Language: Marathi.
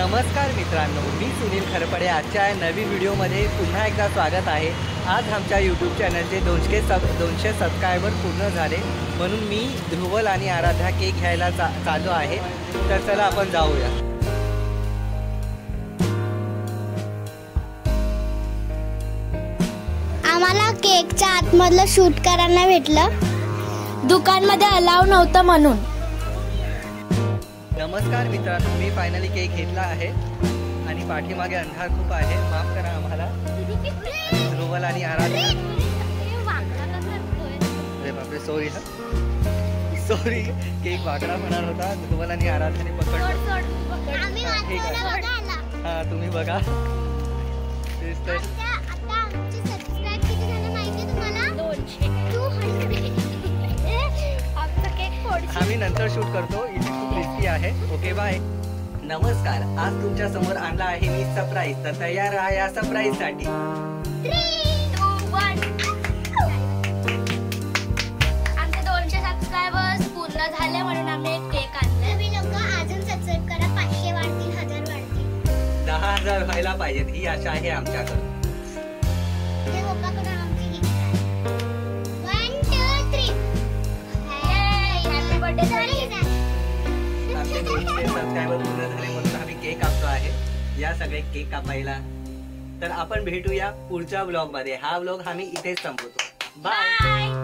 नमस्कार मित्रांनो, मी सुनील खरपडे। आजच्या नवीन व्हिडिओमध्ये पुन्हा एकदा स्वागत आहे। आज आमच्या यूट्यूब चॅनलचे 200 सबस्क्रायबर पूर्ण झाले, म्हणून मी ध्रुवल आणि आराध्या केक घ्यायला चाललो आहे। तर चला आपण जाऊया। आम्हाला केकच्या आतमधलं शूट करायला भेटलं, दुकानमध्ये अलाव नव्हतं म्हणून। नमस्कार मित्रांनो, मी फायनली केक घेतला आहे आणि पाठीमागे अंधार खूप आहे, माफ करा आम्हाला। ध्रुवल आणि आराध्या, अरे बापरे, सॉरी सॉरी, केक वाकडा होणार होता, ध्रुवल आणि आराध्याने पकडला। ठीक आहे, हां तुम्ही बघा। आम्ही नंतर शूट करतो, इथे खूप रिस्की आहे। Okay bye. नमस्कार, आज तुमच्या समोर आणला आहे मी सरप्राईज। तर तयार राहा या सरप्राईज साठी। 3, 2, 1 आमचे 200 सबस्क्रायबर्स पूर्ण झाले म्हणून आम्ही एक केक आणला। तुम्ही लोक अजून सबस्क्राइब करा, 500 वाढतील, 1000 वाढतील, 10,000 व्हायला पाहिजेत ही आशा आहे आमच्याकडे। हे पप्पाकडे आमची गिफ्ट आहे। 1 2 3 हॅपी बर्थडे। आमचे 200 सबस्क्रायबर पूर्ण झाले म्हणून आम्ही केक कापतो आहे। या सगळे केक कापायला तर आपण भेटूया पुढच्या व्लॉग मध्ये। हा व्लॉग आम्ही इथेच संपवतो। बाय।